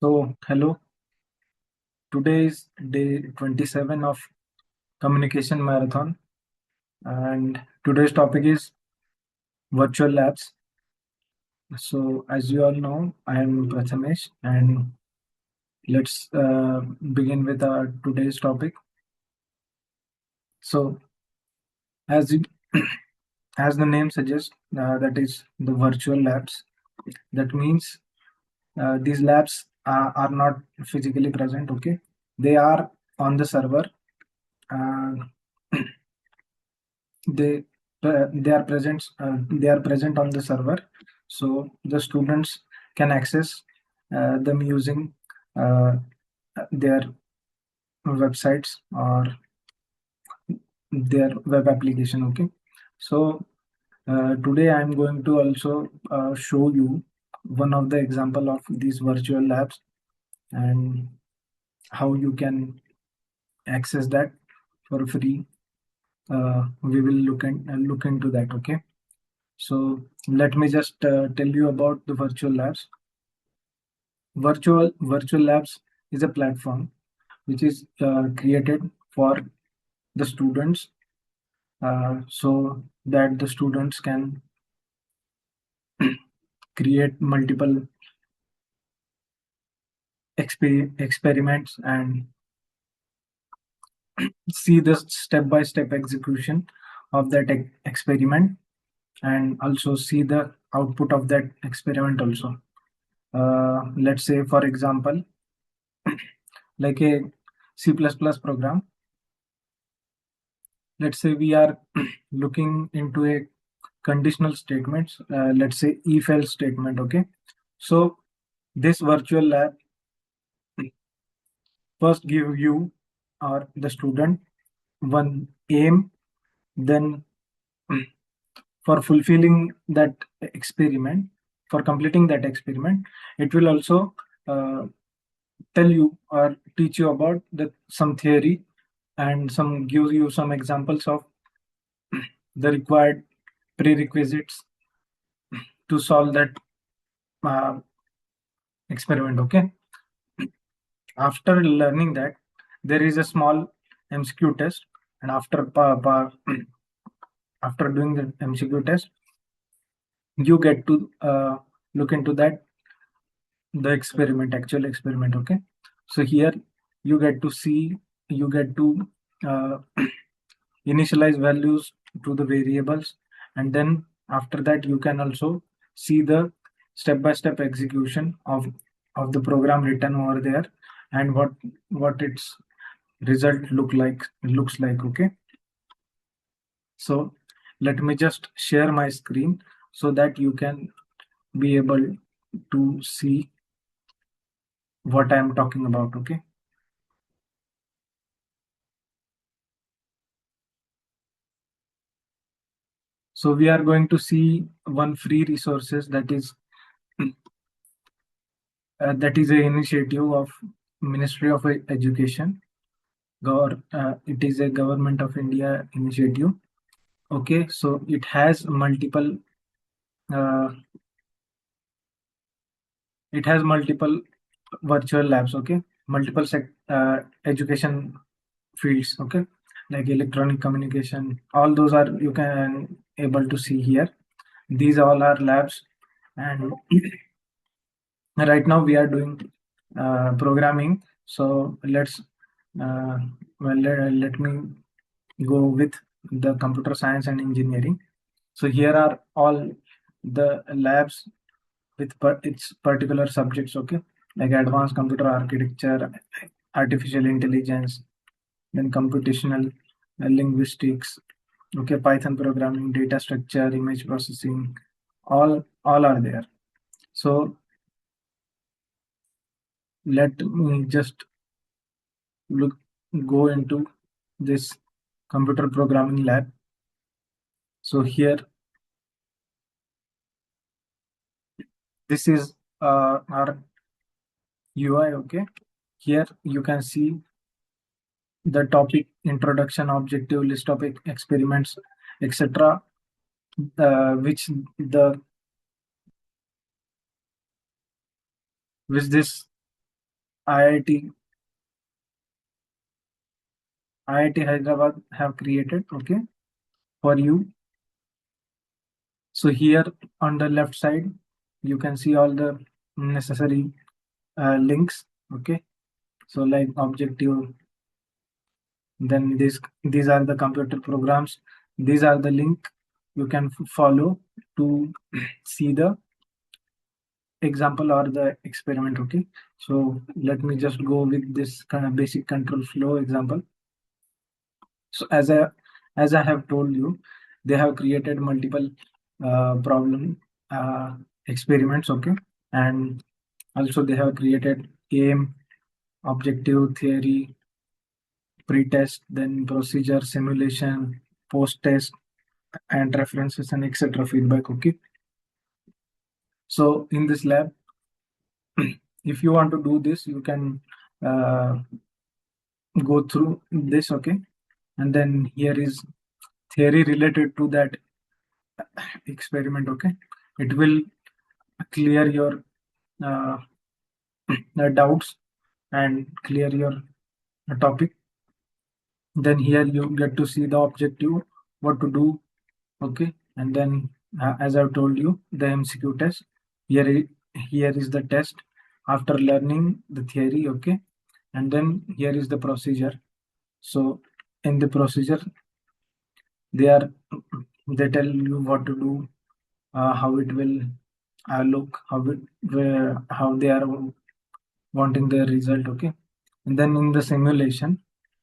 Hello. Today is day 27 of Communication Marathon, and today's topic is virtual labs. So, as you all know, I am Prathamesh, and let's begin with our today's topic. So, as it, as the name suggests, that is the virtual labs. That means these labs are not physically present. Okay, they are on the server. Uh, they they are present on the server, so the students can access them using uh, their websites or their web application. Okay, so today I'm going to also show you one of the example of these virtual labs and how you can access that for free. We will look into that. Okay, so let me just tell you about the virtual labs. Virtual labs is a platform which is created for the students, so that the students can create multiple experiments and see the step-by-step execution of that experiment, and also see the output of that experiment also. Let's say, for example, like a C++ program. Let's say we are looking into a conditional statements. Let's say if else statement. Okay, so this virtual lab first give you or the student one aim, then for fulfilling that experiment, for completing that experiment, it will also tell you or teach you about the some theory and some give you some examples of the required prerequisites to solve that uh, experiment. Okay, after learning that, there is a small MCQ test, and after doing the MCQ test, you get to look into that the actual experiment. Okay, so here you get to see, you get to uh, initialize values to the variables, and then after that you can also see the step-by-step execution of the program written over there, and what its result looks like. Okay, so let me just share my screen so that you can be able to see what I am talking about. Okay, so we are going to see one free resources, that is that is a initiative of Ministry of Education. It is a Government of India initiative. Okay, so it has multiple uh, virtual labs. Okay, multiple education fields. Okay, like electronic communication, all those are you can able to see here. These all are labs, and right now we are doing programming. So let's let me go with the computer science and engineering. So here are all the labs with its particular subjects. Okay, like advanced computer architecture, artificial intelligence, then computational linguistics. Okay, Python programming, data structure, image processing, all are there. So let me just go into this computer programming lab. So here, this is our UI. Okay, here you can see the topic, introduction, objective, list of experiments, etc., which the which this IIT Hyderabad have created, okay, for you. So here on the left side, you can see all the necessary links, okay. So like objective, then these are the computer programs. These are the link you can follow to see the example or the experiment, okay. So let me just go with this kind of basic control flow example. So as I have told you, they have created multiple problem experiments, okay, and also they have created aim, objective, theory, pre-test, then procedure, simulation, post-test, and references and etc. feedback, okay. So in this lab, if you want to do this, you can uh, go through this, okay, and then here is theory related to that experiment, okay. It will clear your uh, doubts and clear your topic. Then here you get to see the objective, what to do, okay, and then as I've told you, the MCQ test. Here is the test after learning the theory, okay, and then here is the procedure. So in the procedure, they are they tell you what to do, how it will look, how they are wanting the result, okay. And then in the simulation,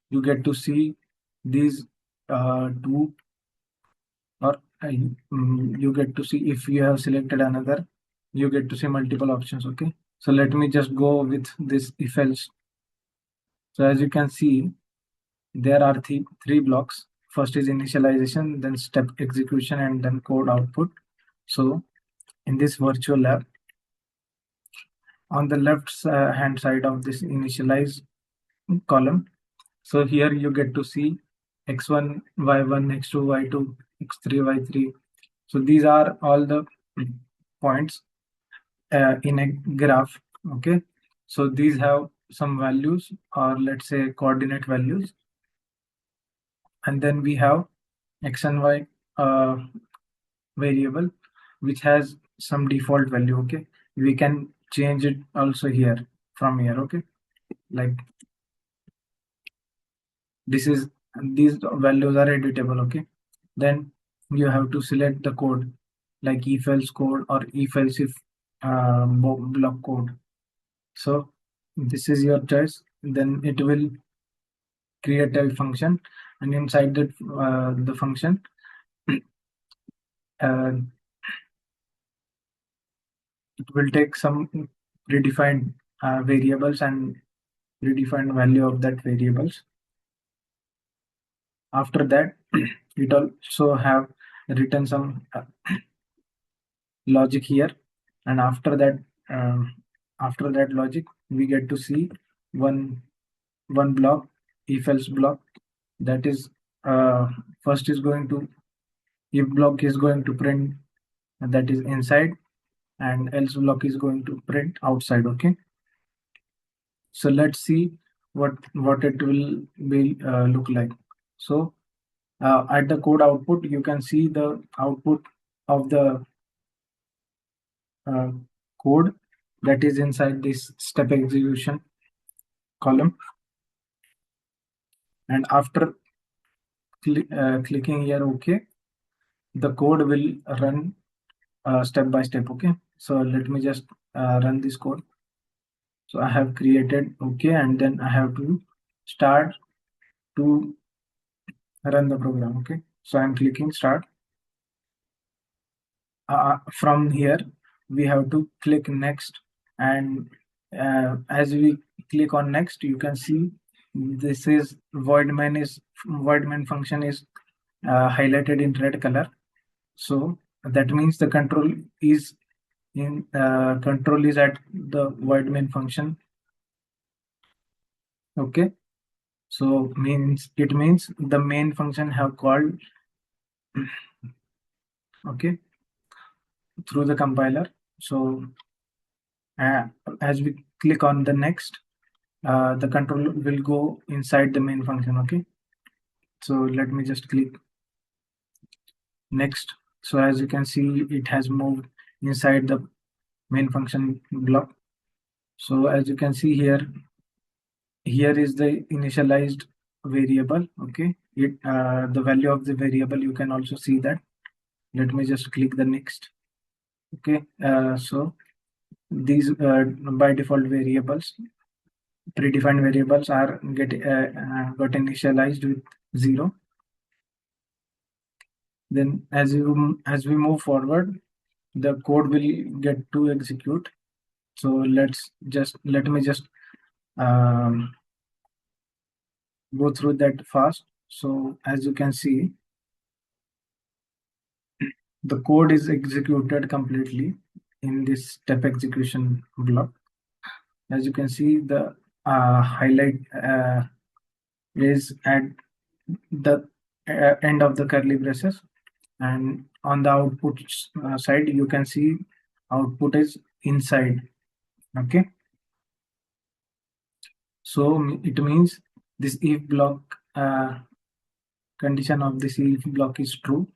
you get to see these two, or you get to see, if you have selected another, you get to see multiple options, okay. So let me just go with this if else. So as you can see, there are three blocks. First is initialization, then step execution, and then code output. So in this virtual lab, on the left hand side of this initialize column, so here you get to see x1, y1, x2, y2, x3, y3. So these are all the points in a graph, okay. So these have some values, or let's say coordinate values, and then we have x and y uh, variable which has some default value, okay. We can change it also here from here, okay. Like these values are editable, okay. Then you have to select the code, like if else code or if else if block code. So this is your choice. Then it will create a function, and inside that the function, uh, it will take some predefined variables and predefined value of that variables. After that, it also have written some logic here, and um, after that logic, we get to see one block, if else block, that is first is going to, if block is going to print that is inside, and else block is going to print outside, okay. So let's see what it will be look like. So at the code output, you can see the output of the uh, code that is inside this step execution column, and after clicking here OK, the code will run step by step, okay. So let me just run this code. So I have created OK, and then I have to start to run the program, okay. So I'm clicking start. From here we have to click next, and as we click on next, you can see this is void main function is highlighted in red color. So that means the control is at the void main function, okay. So it means the main function have called, okay, through the compiler. So as we click on the next, the control will go inside the main function. Okay, so let me just click next. So as you can see, it has moved inside the main function block. So as you can see here, here is the initialized variable. Okay, the value of the variable, you can also see that. Let me just click the next. Okay, so these by default variables, predefined variables are got initialized with 0. Then as we move forward, the code will get to execute. So let me just um, go through that fast. So as you can see, the code is executed completely in this step execution block. As you can see, the highlight is at the end of the curly braces, and on the output side, you can see output is inside. Okay, so it means this if block condition of this if block is true.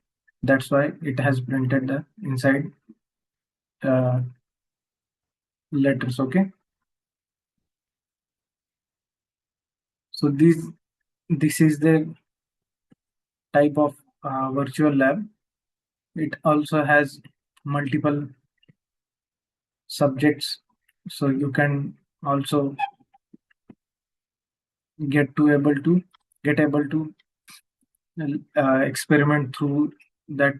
That's why it has printed the inside uh, letters. Okay, so this is the type of virtual lab. It also has multiple subjects, so you can also get able to experiment through that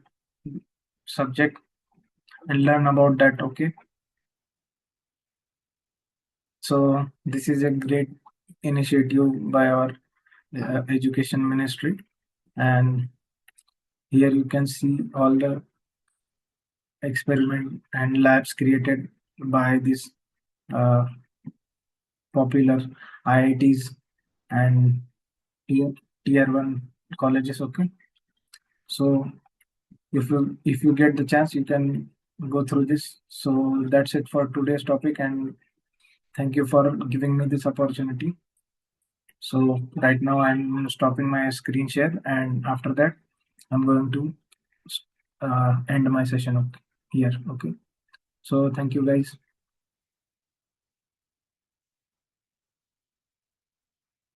subject and learn about that. Okay, so this is a great initiative by our education ministry, and here you can see all the experiment and labs created by these uh, popular IITs and tier, tier 1 colleges. Okay, so if you get the chance, you can go through this. So that's it for today's topic, and thank you for giving me this opportunity. So right now I'm stopping my screen share, and after that I'm going to end my session here. Okay, so thank you guys.